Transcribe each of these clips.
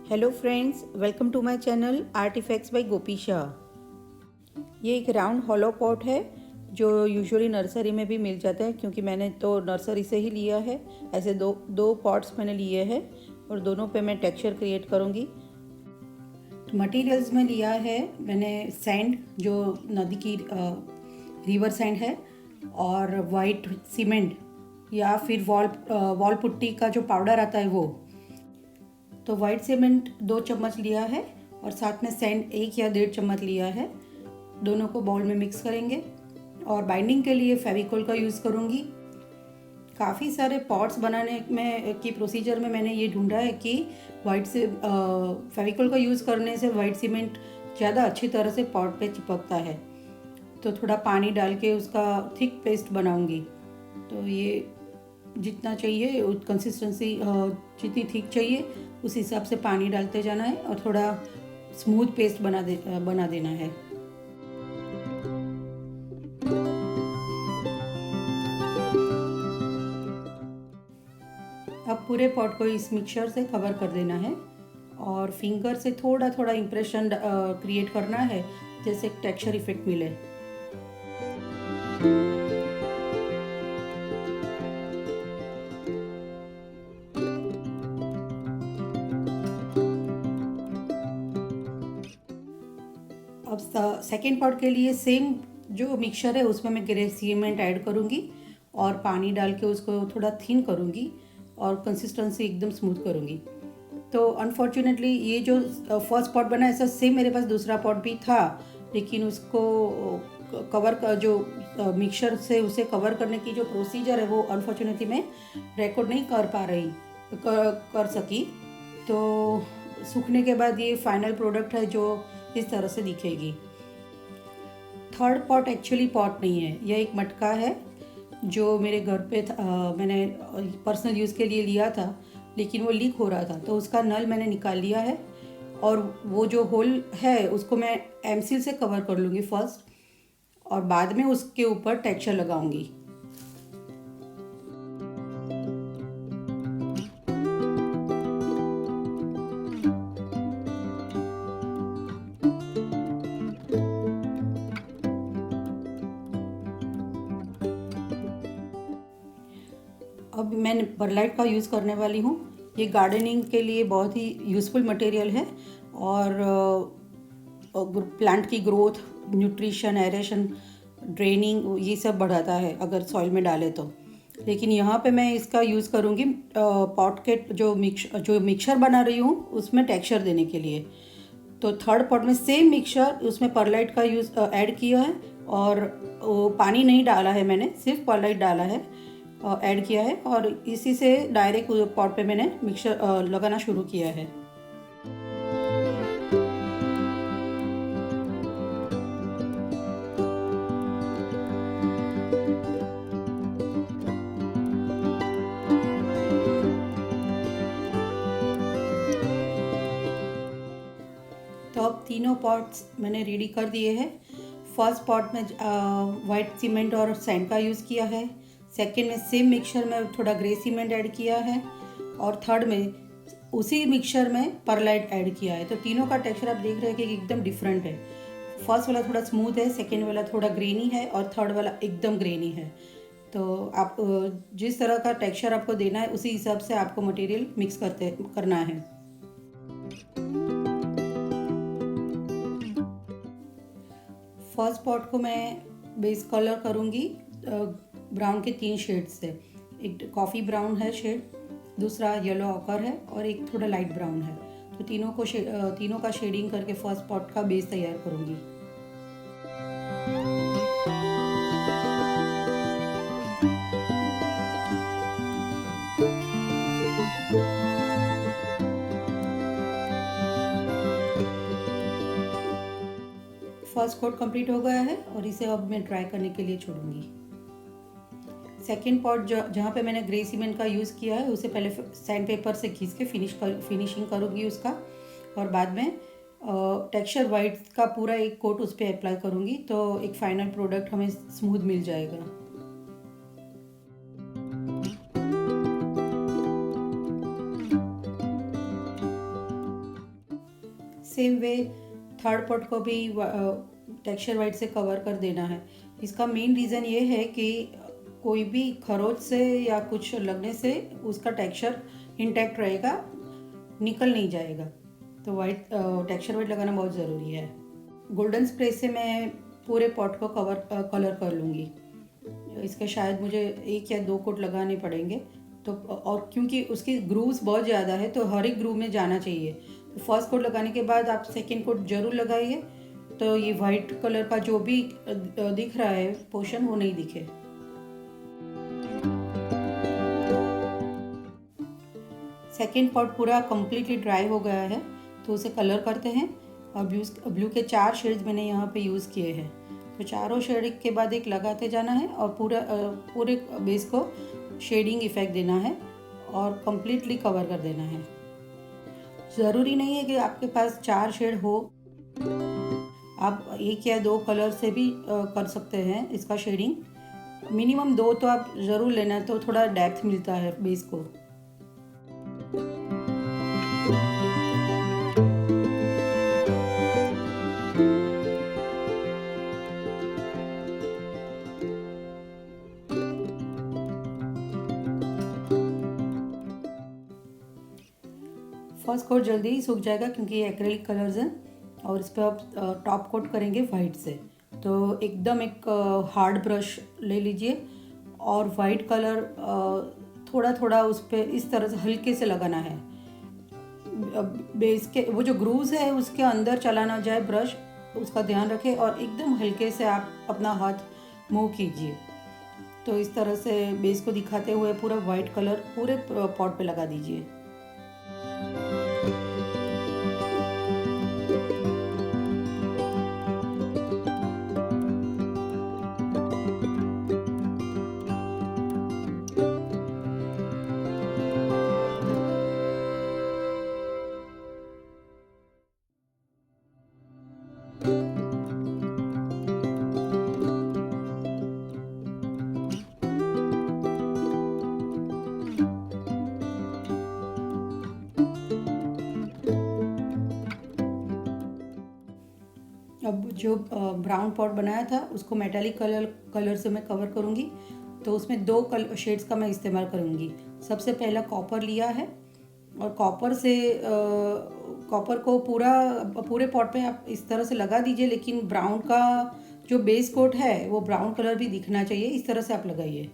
Hello friends, welcome to my channel artifacts by Gopi Shah. ये एक round hollow pot है जो यूजुअली नर्सरी में भी मिल जाता है, क्योंकि मैंने तो नर्सरी से ही लिया है। ऐसे दो पॉट्स मैंने लिए हैं और दोनों पे मैं टेक्सचर क्रिएट करूँगी। तो मटेरियल्स में लिया है मैंने सैंड, जो नदी की रिवर सैंड है, और वाइट सीमेंट या फिर वॉल पुट्टी का जो पाउडर आता है वो। तो वाइट सीमेंट 2 चम्मच लिया है और साथ में सैंड 1 या 1.5 चम्मच लिया है। दोनों को बाउल में मिक्स करेंगे और बाइंडिंग के लिए फेविकोल का यूज़ करूँगी। काफ़ी सारे पॉट्स बनाने में की प्रोसीजर में मैंने ये ढूंढा है कि फेविकोल का यूज़ करने से वाइट सीमेंट ज़्यादा अच्छी तरह से पॉट पे चिपकता है। तो थोड़ा पानी डाल के उसका थिक पेस्ट बनाऊँगी। तो ये जितना चाहिए कंसिस्टेंसी जितनी थिक चाहिए उस हिसाब से पानी डालते जाना है और थोड़ा स्मूथ पेस्ट बना देना है। अब पूरे पॉट को इस मिक्सचर से कवर कर देना है और फिंगर से थोड़ा थोड़ा इम्प्रेशन क्रिएट करना है, जैसे टेक्सचर इफेक्ट मिले। अब सेकेंड पॉट के लिए सेम जो मिक्सचर है उसमें मैं ग्रे सीमेंट ऐड करूँगी और पानी डाल के उसको थोड़ा थिन करूँगी और कंसिस्टेंसी एकदम स्मूथ करूँगी। तो अनफॉर्चुनेटली ये जो फर्स्ट पॉट बना ऐसा सेम मेरे पास दूसरा पॉट भी था, लेकिन उसको कवर का जो मिक्सचर से उसे कवर करने की जो प्रोसीजर है वो अनफॉर्चुनेटली मैं रिकॉर्ड नहीं कर सकी। तो सूखने के बाद ये फाइनल प्रोडक्ट है जो इस तरह से दिखेगी। थर्ड पॉट एक्चुअली पॉट नहीं है, यह एक मटका है जो मेरे घर पे मैंने पर्सनल यूज़ के लिए लिया था, लेकिन वो लीक हो रहा था तो उसका नल मैंने निकाल लिया है और वो जो होल है उसको मैं एमसील से कवर कर लूँगी फर्स्ट और बाद में उसके ऊपर टेक्सचर लगाऊंगी। अब मैं परलाइट का यूज़ करने वाली हूँ। ये गार्डनिंग के लिए बहुत ही यूज़फुल मटेरियल है और प्लांट की ग्रोथ, न्यूट्रिशन, एरेशन, ड्रेनिंग ये सब बढ़ाता है अगर सॉइल में डाले तो। लेकिन यहाँ पे मैं इसका यूज़ करूँगी पॉट के जो मिक्सचर बना रही हूँ उसमें टेक्सचर देने के लिए। तो थर्ड पॉट में सेम मिक्सचर उसमें परलाइट का यूज़ ऐड किया है और पानी नहीं डाला है, मैंने सिर्फ परलाइट डाला है, ऐड किया है और इसी से डायरेक्ट पॉट पे मैंने मिक्सचर लगाना शुरू किया है। तो अब तीनों पॉट्स मैंने रेडी कर दिए हैं। फर्स्ट पॉट में वाइट सीमेंट और सैंड का यूज़ किया है, सेकेंड में सेम मिक्सचर में थोड़ा ग्रे सीमेंट ऐड किया है और थर्ड में उसी मिक्सचर में परलाइट ऐड किया है। तो तीनों का टेक्सचर आप देख रहे हैं कि एकदम डिफरेंट है। फर्स्ट वाला थोड़ा स्मूथ है, सेकेंड वाला थोड़ा ग्रेनी है और थर्ड वाला एकदम ग्रेनी है। तो आप जिस तरह का टेक्सचर आपको देना है उसी हिसाब से आपको मटेरियल मिक्स करना है। फर्स्ट पॉट को मैं बेस कलर करूँगी ब्राउन के 3 शेड्स से। एक कॉफ़ी ब्राउन है शेड, दूसरा येलो ऑकर है और एक थोड़ा लाइट ब्राउन है। तो तीनों का शेडिंग करके फर्स्ट पॉट का बेस तैयार करूँगी। फर्स्ट कोट कंप्लीट हो गया है और इसे अब मैं ड्राई करने के लिए छोड़ूंगी। सेकेंड पॉट जहाँ पे मैंने ग्रे सीमेंट का यूज़ किया है उसे पहले सैंड पेपर से घिस के फिनिशिंग करूँगी उसका और बाद में टेक्सचर वाइट का पूरा एक कोट उस पर अप्लाई करूँगी, तो एक फाइनल प्रोडक्ट हमें स्मूथ मिल जाएगा। सेम वे थर्ड पॉट को भी टेक्सचर वाइट से कवर कर देना है। इसका मेन रीज़न ये है कि कोई भी खरोच से या कुछ लगने से उसका टेक्सचर इंटैक्ट रहेगा, निकल नहीं जाएगा। तो वाइट टेक्सचर वाइट लगाना बहुत ज़रूरी है। गोल्डन स्प्रे से मैं पूरे पॉट को कलर कर लूँगी। इसके शायद मुझे 1 या 2 कोट लगाने पड़ेंगे। तो और क्योंकि उसकी ग्रूव्स बहुत ज़्यादा है तो हर एक ग्रूव में जाना चाहिए। तो फर्स्ट कोट लगाने के बाद आप सेकेंड कोट ज़रूर लगाइए, तो ये वाइट कलर का जो भी दिख रहा है पोर्शन वो नहीं दिखे। सेकेंड पॉट पूरा कम्प्लीटली ड्राई हो गया है, तो उसे कलर करते हैं। और ब्लू के 4 शेड्स मैंने यहाँ पे यूज़ किए हैं। तो चारों शेड के बाद एक लगाते जाना है और पूरे बेस को शेडिंग इफ़ेक्ट देना है और कम्प्लीटली कवर कर देना है। ज़रूरी नहीं है कि आपके पास 4 शेड हो, आप 1 या 2 कलर से भी कर सकते हैं इसका शेडिंग। मिनिमम 2 तो आप ज़रूर लेना, तो थोड़ा डेप्थ मिलता है बेस को। फर्स्ट कोट जल्दी ही सूख जाएगा क्योंकि ये एक्रेलिक कलर्स हैं, और इस पर आप टॉप कोट करेंगे वाइट से। तो एकदम एक हार्ड ब्रश ले लीजिए और वाइट कलर थोड़ा थोड़ा उस पर इस तरह से हल्के से लगाना है। बेस के वो जो ग्रूव्स है उसके अंदर चला ना जाए ब्रश, उसका ध्यान रखें, और एकदम हल्के से आप अपना हाथ मूव कीजिए। तो इस तरह से बेस को दिखाते हुए पूरा वाइट कलर पूरे पॉट पे लगा दीजिए। अब जो ब्राउन पॉट बनाया था उसको मेटालिक कलर से मैं कवर करूँगी। तो उसमें 2 शेड्स का मैं इस्तेमाल करूँगी। सबसे पहला कॉपर लिया है, और कॉपर को पूरे पॉट पे आप इस तरह से लगा दीजिए, लेकिन ब्राउन का जो बेस कोट है वो ब्राउन कलर भी दिखना चाहिए, इस तरह से आप लगाइए।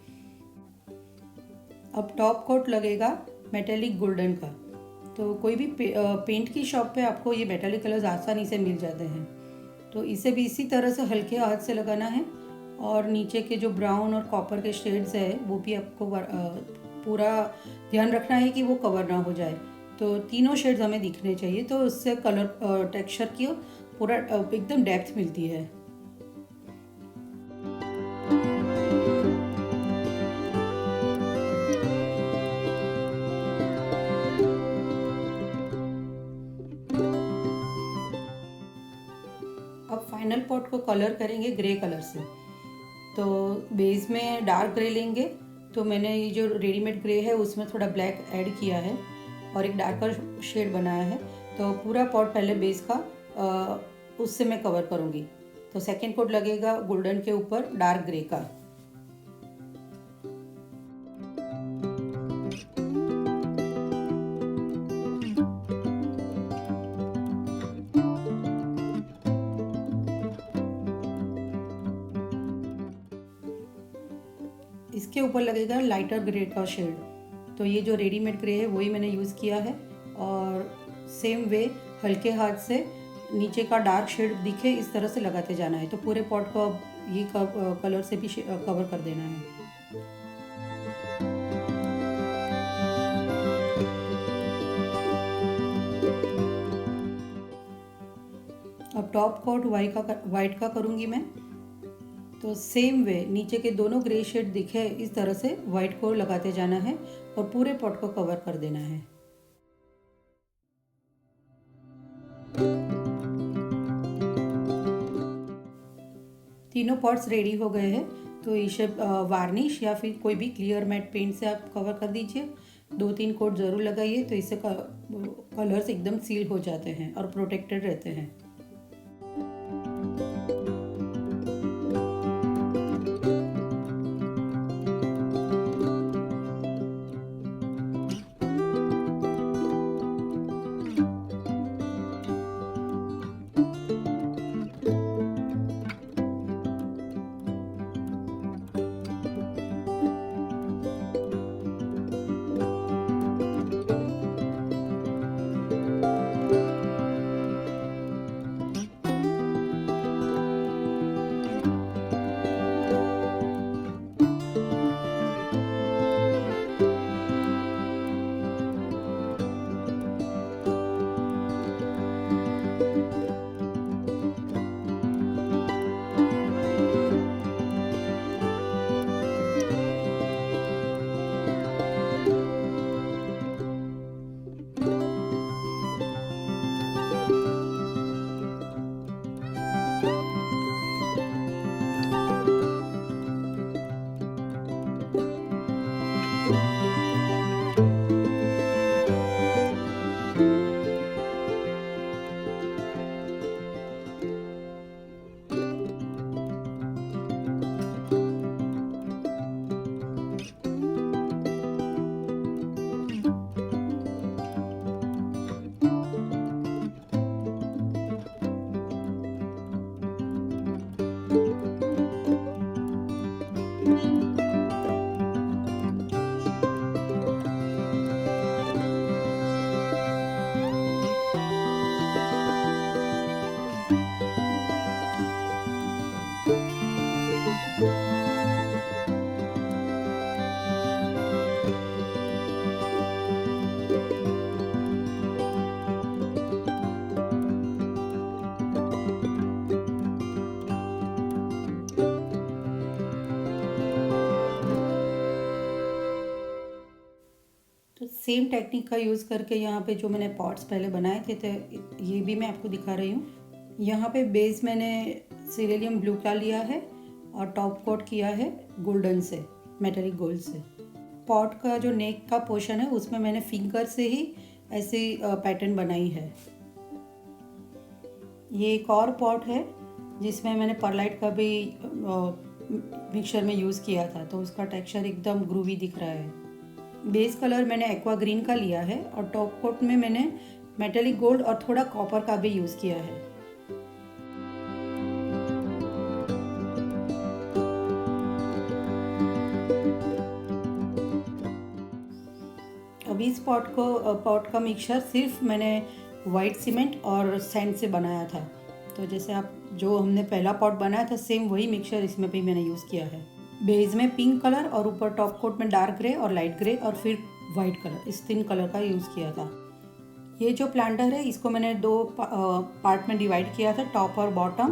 अब टॉप कोट लगेगा मेटालिक गोल्डन का। तो कोई भी पेंट की शॉप पे आपको ये मेटालिक कलर्स आसानी से मिल जाते हैं। तो इसे भी इसी तरह से हल्के हाथ से लगाना है, और नीचे के जो ब्राउन और कॉपर के शेड्स है वो भी आपको पूरा ध्यान रखना है कि वो कवर ना हो जाए। तो तीनों शेड्स हमें दिखने चाहिए, तो उससे कलर टेक्सचर की पूरा एकदम डेप्थ मिलती है। अब फाइनल पॉट को कलर करेंगे ग्रे कलर से। तो बेस में डार्क ग्रे लेंगे। तो मैंने ये जो रेडीमेड ग्रे है उसमें थोड़ा ब्लैक ऐड किया है और एक डार्कर शेड बनाया है। तो पूरा पॉट पहले बेस का उससे मैं कवर करूँगी। तो सेकेंड कोट लगेगा गोल्डन के ऊपर डार्क ग्रे का। इसके ऊपर लगेगा लाइटर ग्रे का शेड। तो ये जो रेडीमेड ग्रे है वही मैंने यूज़ किया है, और सेम वे हल्के हाथ से नीचे का डार्क शेड दिखे इस तरह से लगाते जाना है। तो पूरे पॉट को अब ये कलर से भी कवर कर देना है। अब टॉप कोट वाइट का करूँगी मैं। तो सेम वे नीचे के दोनों ग्रे शेड दिखे इस तरह से वाइट को लगाते जाना है और पूरे पॉट को कवर कर देना है। तीनों पॉट्स रेडी हो गए हैं। तो इसे वार्निश या फिर कोई भी क्लियर मैट पेंट से आप कवर कर दीजिए। 2-3 कोट ज़रूर लगाइए, तो इससे कलर्स एकदम सील हो जाते हैं और प्रोटेक्टेड रहते हैं। तो सेम टेक्निक का यूज़ करके यहाँ पे जो मैंने पॉट्स पहले बनाए थे तो ये भी मैं आपको दिखा रही हूँ। यहाँ पे बेस मैंने सिरेलियम ब्लू का लिया है और टॉप कोट किया है गोल्डन से, मेटेलिक गोल्ड से। पॉट का जो नेक का पोर्शन है उसमें मैंने फिंगर से ही ऐसी पैटर्न बनाई है। ये एक और पॉट है जिसमें मैंने परलाइट का भी मिक्सचर में यूज़ किया था, तो उसका टेक्सचर एकदम ग्रूवी दिख रहा है। बेस कलर मैंने एक्वा ग्रीन का लिया है और टॉप कोट में मैंने मेटेलिक गोल्ड और थोड़ा कॉपर का भी यूज़ किया है। अभी इस पॉट का मिक्सचर सिर्फ मैंने वाइट सीमेंट और सैंड से बनाया था। तो जैसे आप जो हमने पहला पॉट बनाया था सेम वही मिक्सचर इसमें भी मैंने यूज़ किया है। बेस में पिंक कलर और ऊपर टॉप कोट में डार्क ग्रे और लाइट ग्रे और फिर वाइट कलर, इस 3 कलर का यूज़ किया था। ये जो प्लांटर है इसको मैंने 2 पार्ट में डिवाइड किया था, टॉप और बॉटम।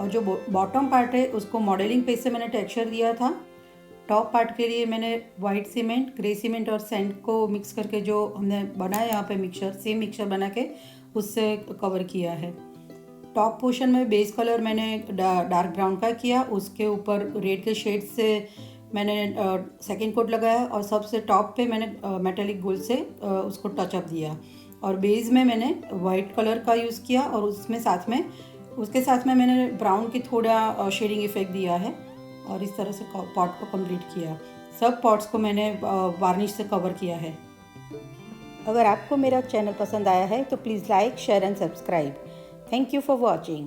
और जो बॉटम पार्ट है उसको मॉडलिंग पेज से मैंने टेक्सचर दिया था। टॉप पार्ट के लिए मैंने वाइट सीमेंट, ग्रे सीमेंट और सैंड को मिक्स करके जो हमने बनाया यहाँ पे मिक्सचर, सेम मिक्सचर बना के उससे कवर किया है। टॉप पोर्शन में बेस कलर मैंने डार्क ब्राउन का किया, उसके ऊपर रेड के शेड से मैंने सेकेंड कोट लगाया और सबसे टॉप पे मैंने मेटेलिक गोल्ड से उसको टचअप दिया। और बेस में मैंने वाइट कलर का यूज़ किया और उसके साथ में मैंने ब्राउन की थोड़ा शेडिंग इफेक्ट दिया है और इस तरह से पॉट को कंप्लीट किया। सब पॉट्स को मैंने वार्निश से कवर किया है। अगर आपको मेरा चैनल पसंद आया है तो please like, share and subscribe. Thank you for watching.